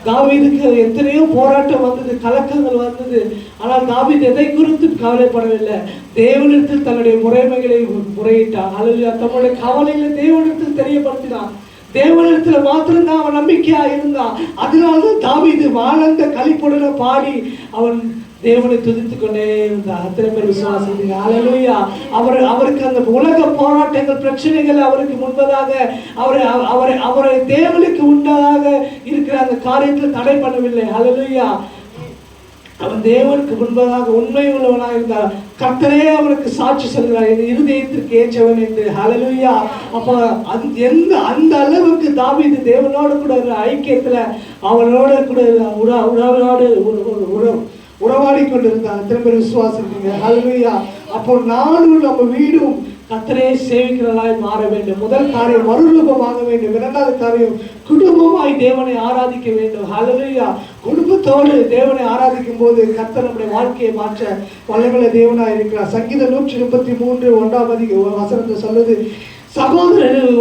தாவீதுக்கு எத்தனையோ போராட்டம் வந்தது, கலக்கங்கள் வந்தது. ஆனால் தாவீது எதை குறித்து கவலைப்படவில்லை, தேவனிடத்தில் தன்னுடைய முறைமைகளை முறையிட்டான். ஹல்லேலூயா. தன்னுடைய கவலைகளை தேவனிடத்தில் தெரியப்படுத்தினான். தேவனிடத்துல மாத்திரம்தான் அவன் நம்பிக்கையா இருந்தான். அதனால்தான் தாவீது ஆனந்த களிப்புடனே பாடி அவன் தேவனை துதித்துக் கொண்டே இருந்தார். அத்தனை பேர் விசுவாசிங்க. ஹல்லேலூயா. அவருக்கு அந்த உலக போராட்டங்கள், பிரச்சனைகள் அவருக்கு முன்பதாக அவரை தேவனுக்கு உண்டாக இருக்கிற அந்த காரியத்தில் தடை பண்ணவில்லை. ஹல்லேலூயா. அவன் தேவனுக்கு முன்பதாக உண்மை உள்ளவனாக இருந்தார். கர்த்தரே அவனுக்கு சாட்சி சொல்கிறார், என் இருதயத்திற்கு ஏற்றவன் என்று. ஹல்லேலூயா. அப்ப அந்த அளவுக்கு தாவீது தேவனோடு கூட ஐக்கியத்துல அவனோட கூட உறவாடி கொண்டிருந்தாங்க. திரும்ப விசுவாசிங்க. ஹல்லேலூயா. அப்போ நானும் நம்ம வீடும் கர்த்தரே சேவிக்கிறவர்களாய் மாற வேண்டும். முதல் காரியம் மறுரூபமாக வேண்டும். இரண்டாவது காரியம் குடும்பமாய் தேவனை ஆராதிக்க வேண்டும். ஹல்லேலூயா. குடும்பத்தோடு தேவனை ஆராதிக்கும் போது கர்த்தர் நம்முடைய வாழ்க்கையை மாற்ற வல்லமையுள்ள தேவனாய் இருக்கிறார். சங்கீதம் 133 1 சொல்லுது, சகோதரர்கள்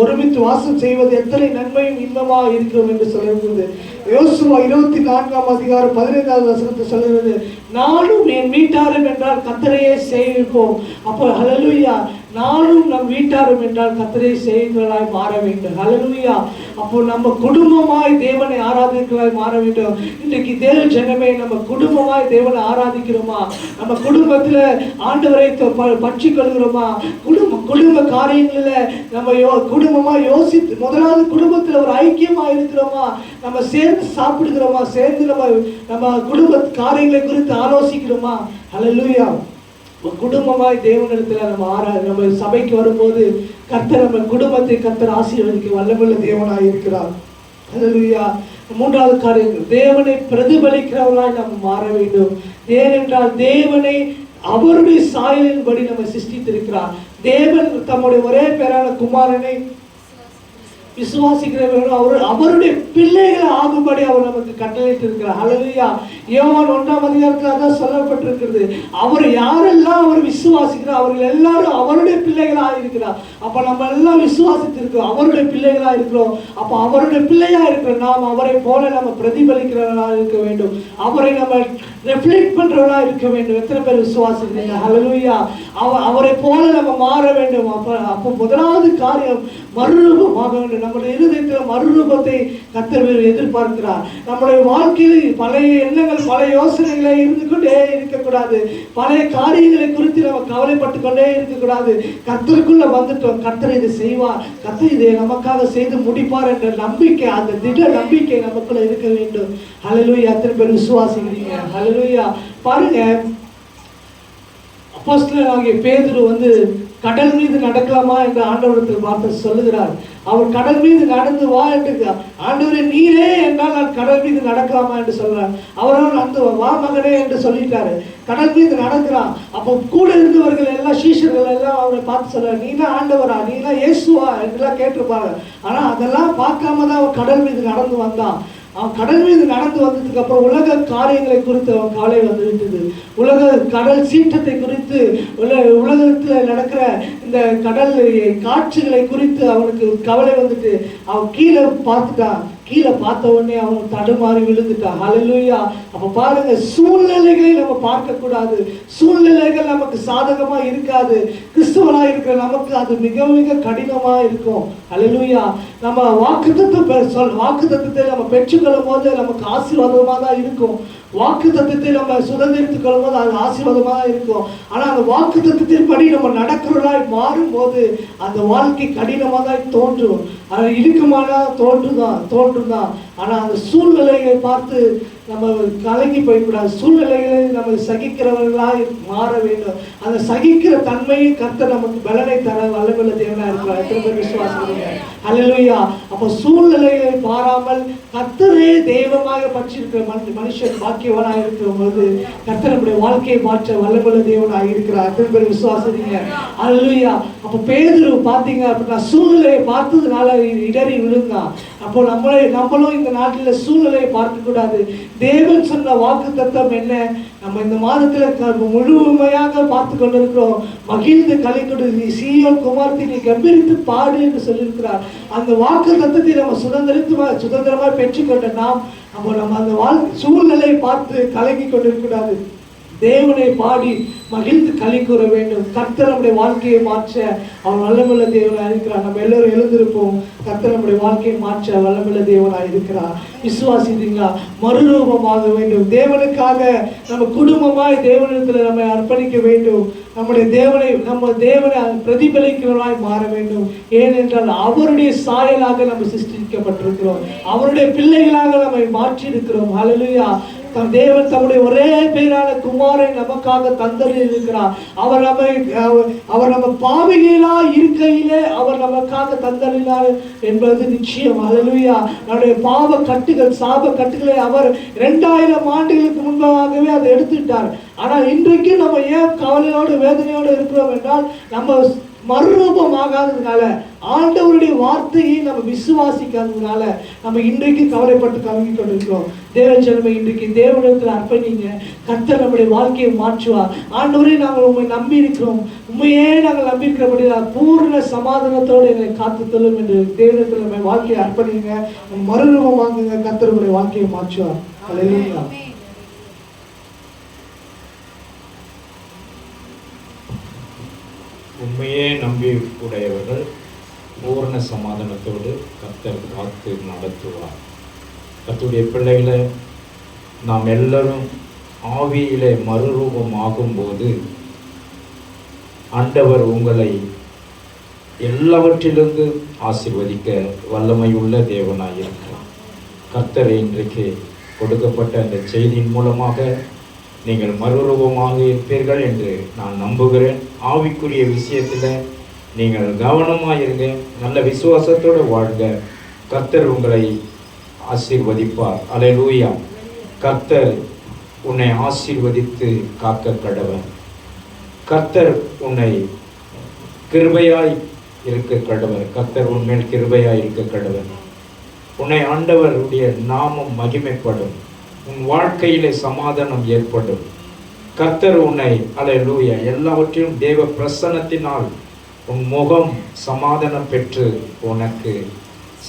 ஒருமித்து வாசம் செய்வது எத்தனை நன்மையும் இன்பமா இருக்கிறோம் என்று சொல்லுகிறது. யோசுவா 24 15 சொல்லுகிறது, நானும் என் வீட்டாரும் என்றால் கர்த்தரையே சேவிப்போம். அப்போ ஹல்லேலூயா. நானும் நம் வீட்டாரும் என்றால் கர்த்தரை செய்கிறவர்களாய் மாற வேண்டும். ஹல்லேலூயா. அப்போ நம்ம குடும்பமாய் தேவனை ஆராதிக்கிறவர்களாய் மாற வேண்டும். இன்றைக்கு தேவ ஜனமே நம்ம குடும்பமாய் தேவனை ஆராதிக்கிறோமா? நம்ம குடும்பத்துல ஆண்டவரை பற்றி கொள்கிறோமா? குடும்ப காரியங்களில் நம்ம குடும்பமா யோசித்து முதலாவது குடும்பத்துல ஒரு ஐக்கியமா இருக்கிறோமா? நம்ம சேர்ந்து சாப்பிடுகிறோமா? சேர்ந்து நம்ம குடும்ப காரியங்களை குறித்து ஆலோசிக்கிறோமா? ஹல்லேலூயா. குடும்பமாய் தேவனிடத்துல நம்ம சபைக்கு வரும்போது கர்த்தர் நம்ம குடும்பத்தை கர்த்தர் ஆசீர்வதிக்க வல்லமையுள்ள தேவனாய் இருக்கிறார். ஹல்லேலூயா. மூன்றாவது காரியம், தேவனை பிரதிபலிக்கிறவர்களாய் நம்ம மாற வேண்டும். ஏனென்றால் தேவனை அவருடைய சாயலின்படி நம்ம சிருஷ்டித்திருக்கிறார். தேவன் தம்முடைய ஒரே பேரான குமாரனை விசுவாசிக்கிறவர்கள் அவருடைய பிள்ளைகள் ஆகும்படி அவர் நமக்கு கட்டளையிட்டு இருக்கிறார். ஹல்லேலூயா. யோவான் 1 அதான் சொல்லப்பட்டிருக்கிறது, அவர் யாரெல்லாம் அவர் விசுவாசிக்கிறார் அவர்கள் எல்லாரும் அவருடைய பிள்ளைகளாக இருக்கிறார். அப்ப நம்ம எல்லாம் விசுவாசித்திருக்கிறோம், அவருடைய பிள்ளைகளா இருக்கிறோம். அப்ப அவருடைய பிள்ளையா இருக்கிற நாம் அவரை போல நம்ம பிரதிபலிக்கிறவர்களாக இருக்க வேண்டும், அவரை நம்ம ரெஃப்ளெக்ட் பண்றவர்களா இருக்க வேண்டும். எத்தனை பேர் விசுவாசிக்கிறீங்க? ஹல்லேலூயா. அவரை போல நம்ம மாற வேண்டும். அப்போ முதலாவது காரியம் மறுரூபமாக வேண்டும். நம்முடைய இருதயத்தில் மறுரூபத்தை கர்த்தர் எதிர்பார்க்கிறார். நம்முடைய வாழ்க்கையில் பழைய எண்ணங்கள், பழைய யோசனைகளை இருந்து கொண்டே இருக்கக்கூடாது. பழைய காரியங்களை குறித்து நம்ம கவலைப்பட்டு கொண்டே இருக்கக்கூடாது. கர்த்தருக்குள்ள வந்துட்டோம், கர்த்தர் இதை செய்வார், கர்த்தர் இதை நமக்காக செய்து முடிப்பார் என்ற நம்பிக்கை, அந்த திட நம்பிக்கை நமக்குள்ள இருக்க வேண்டும். ஹல்லேலூயா. எத்தனை பேர் விசுவாசிக்கிறீங்க? ஹல்லேலூயா. பாருங்க, அப்போஸ்தலனாகிய பேதுரு கடல் மீது நடக்கலாமா என்று ஆண்டவரிடத்தில் பார்த்து சொல்லுகிறார். அவர் கடல் மீது நடந்து வா என்று, ஆண்டவரே நீரே என்றால் நான் கடல் மீது நடக்கலாமா என்று சொல்றார். அவரால் அந்த வா மகனே என்று சொல்லிட்டாரு. கடல் மீது நடக்கிறான். அப்போ கூட இருந்தவர்கள் எல்லாம் சீஷர்கள் எல்லாம் அவரை பார்த்து சொல்றாரு, நீனா ஆண்டவரா, நீனா இயேசுவா என்றெல்லாம் கேட்டிருப்பாங்க. ஆனா அதெல்லாம் பார்க்காம தான் அவன் கடல் மீது நடந்து வந்தான். அவன் கடல் மீது நடந்து வந்ததுக்கு அப்புறம் உலக காரியங்களை குறித்து அவன் கவலை வந்துவிட்டது. உலக கடல் சீற்றத்தை குறித்து, உலகத்தில் நடக்கிற இந்த கடல் காட்சிகளை குறித்து அவனுக்கு கவலை வந்துட்டு அவன் கீழே பார்த்துட்டான். கீழே பார்த்த உடனே அவன் தடுமாறி விழுந்துட்டான். ஹல்லேலூயா. அப்ப பாருங்க, சூழ்நிலைகளை நம்ம பார்க்க கூடாது. சூழ்நிலைகள் நமக்கு சாதகமா இருக்காது. கிறிஸ்தவனா இருக்கிற நமக்கு அது மிக மிக கடினமா இருக்கும். ஹல்லேலூயா. நம்ம வாக்குத்தத்தத்தை நம்ம பெற்றுக்கொள்ளும் போது நமக்கு ஆசீர்வாதமா தான் இருக்கும். வாக்குத்தத்தத்தை நம்ம சுதந்திரித்துக் கொள்ளும் போது அது ஆசீர்வாதமா தான் இருக்கும். ஆனா அந்த வாக்குத்தத்தின் படி நம்ம நடக்கிறவர்களாய் மாறும் போது அந்த வாழ்க்கை கடினமா தான் தோன்றும். அது இழுக்கமான தோன்றுதான். ஆனா அந்த சூழ்நிலையை பார்த்து நம்ம கலங்கி போய்க்கூடாது. சூழ்நிலைகளை நம்ம சகிக்கிறவர்களாய் மாற வேண்டும். அந்த சகிக்கிற தன்மையை கர்த்தர் நமக்கு பலனை தர வல்லமையுள்ள தேவனா இருக்கிறார். எத்தனை பேர் விசுவாசிக்கிறீங்க? ஹல்லேலூயா. அப்போ சூழ்நிலைகளை பாராமல் கர்த்தரே தெய்வமாக பற்றிருக்கிற மனுஷன் பாக்கியவனாக இருக்கிற போது கர்த்தர் நம்முடைய வாழ்க்கையை மாற்ற வல்லமையுள்ள தேவனாக இருக்கிறார். எத்தனை பேர் விசுவாசிக்கிறீங்க? ஹல்லேலூயா. அப்போ பேதுரு பார்த்தீங்க அப்படின்னா சூழ்நிலையை பார்த்ததுனால இடறி விழுந்தான். அப்போ நம்மளும் இந்த இந்த நாட்டில் சூழ்நிலையை பார்க்க கூடாது. தேவன் சொன்ன வாக்குத்தத்தம் என்ன? நம்ம இந்த மாதத்துல முழுமையாக பார்த்து கொண்டிருக்கிறோம். மகிழ்ந்து களி கொண்டு சீயோன் குமாரத்தை நீ கம்பீரித்து பாடு என்று சொல்லியிருக்கிறார். அந்த வாக்கு தத்தத்தை நம்ம சுதந்திரமாக பெற்றுக்கொண்ட நம்ம அந்த சூழ்நிலையை பார்த்து கலங்கி கொண்டிருக்கூடாது. தேவனை பாடி மகிழ்ந்து களி கூற வேண்டும். கர்த்தர் நம்முடைய வாழ்க்கையை மாற்ற அவன் வல்லமுள்ள தேவனாய் இருக்கிறார். நம்ம எல்லாரும் எழுந்திருப்போம். கர்த்தர் நம்முடைய வாழ்க்கையை மாற்ற வல்லமுள்ள தேவனாய் இருக்கிறார். விசுவாசித்தீங்களா? மறுரூபமாக வேண்டும். தேவனுக்காக நம்ம குடும்பமாய் தேவனிடத்தில் நம்ம அர்ப்பணிக்க வேண்டும். நம்ம தேவனை பிரதிபலிக்கிறவராய் மாற வேண்டும். ஏனென்றால் அவருடைய சாயலாக நம்ம சிருஷ்டிக்கப்பட்டிருக்கிறோம். அவருடைய பிள்ளைகளாக நம்மை மாற்றி இருக்கிறோம். ஹல்லேலூயா. தேவன் தம்முடைய ஒரே பேரான குமாரை நமக்காக தந்தளிக்கிறார். அவர் நம்ம பாவிகளா இருக்கையிலே அவர் நமக்காக தந்தளினார் என்பது நிச்சயம். ஹல்லேலூயா. நம்முடைய பாவ கட்டுகள், சாப கட்டுகளை அவர் 2000 ஆண்டுகளுக்கு முன்பாகவே அதை எடுத்துட்டார். ஆனால் இன்றைக்கு நம்ம ஏன் கவலையோடு வேதனையோடு இருக்கிறோம் என்றால், நம்ம மறுரூபமாகாததுனால, ஆண்டவருடைய வார்த்தையை நம்ம விசுவாசிக்காததுனால நம்ம இன்றைக்கு கவலைப்பட்டு கலங்கி கொண்டிருக்கிறோம். தேவஜனமே, இன்றைக்கு தேவனிடத்தில் அர்ப்பணிங்க. கர்த்தர் நம்முடைய வாழ்க்கையை மாற்றுவார். ஆண்டவரே, நாங்கள் உண்மை நம்பி இருக்கிறோம். உண்மையே நாங்கள் நம்பியிருக்கிறபடி பூர்ண சமாதானத்தோடு எங்களை காத்து தள்ளும் என்று தேவனிடத்தில் நம்ம வாழ்க்கையை அர்ப்பணிங்க. மறுரூபமாகுங்க. கர்த்தர் நம்முடைய வாழ்க்கையை மாற்றுவார். ஹல்லேலூயா. உண்மையே நம்பி உடையவர்கள் பூர்ண சமாதானத்தோடு கர்த்தர் காத்து நடத்துவார். கர்த்தருடைய பிள்ளைகளை நாம் எல்லாரும் ஆவியிலே மறுரூபம் ஆகும்போது ஆண்டவர் உங்களை எல்லாவற்றிலிருந்து ஆசீர்வதிக்க வல்லமையுள்ள தேவனாயிருக்கிறார். கர்த்தர் இன்றைக்கு கொடுக்கப்பட்ட அந்த செய்தியின் மூலமாக நீங்கள் மறுரூபமாக இருப்பீர்கள் என்று நான் நம்புகிறேன். ஆவிக்குரிய விஷயத்தில் நீங்கள் கவனமாக இருங்க. நல்ல விசுவாசத்தோடு வாழ்க. கர்த்தர் உங்களை ஆசீர்வதிப்பார். அல்லேலூயா. கர்த்தர் உன்னை ஆசீர்வதித்து காக்க கடவர். கர்த்தர் உன்னை கிருபையாய் இருக்க கடவர். கர்த்தர் உன்மேல் கிருபையாய் இருக்க கடவர். உன்னை ஆண்டவருடைய நாமம் மகிமைப்படும். உன் வாழ்க்கையிலே சமாதானம் ஏற்படும். கர்த்தர் உன்னை அல்லேலூயா எல்லாவற்றையும் தேவ பிரசன்னத்தினால் உன் முகம் சமாதானம் பெற்று உனக்கு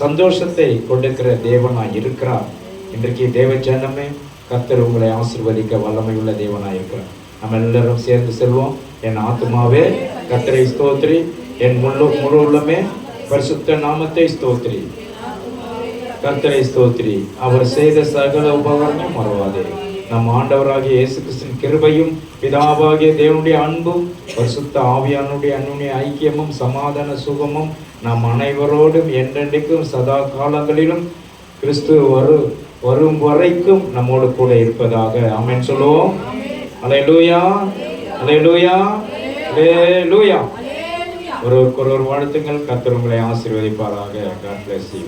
சந்தோஷத்தை கொடுக்கிற தேவனாய் இருக்கிறார். இன்றைக்கு தேவ ஜனமே, கர்த்தர் உங்களை ஆசீர்வதிக்க வல்லமையுள்ள தேவனாய் இருக்கிறார். நம்ம எல்லாரும் சேர்ந்து செல்வோம். என் ஆத்துமாவே கர்த்தரை ஸ்தோத்திரி, என் முழு உள்ளமே பரிசுத்த நாமத்தை ஸ்தோத்திரி. கர்த்தரை ஸ்தோத்திரி, அவர் செய்த சகல உபகாரங்களும் மறவாதே. நம் ஆண்டவராகிய இயேசு கிறிஸ்துவின் கிருபையும் பிதாவாகிய தேவனுடைய அன்பும் பரிசுத்த ஆவியானுடைய அன்னுடைய ஐக்கியமும் சமாதான சுகமும் நம் அனைவரோடும் என்றென்றைக்கும் சதா காலங்களிலும் கிறிஸ்து வரும் வரைக்கும் நம்மோடு கூட இருப்பதாக. ஆமென் சொல்லுவோம். அல்லேலூயா, அல்லேலூயா, அல்லேலூயா. ஒருவருக்கு ஒருவர் வாழ்த்துங்கள். கர்த்தர் உங்களை ஆசீர்வதிப்பாராக. God bless you.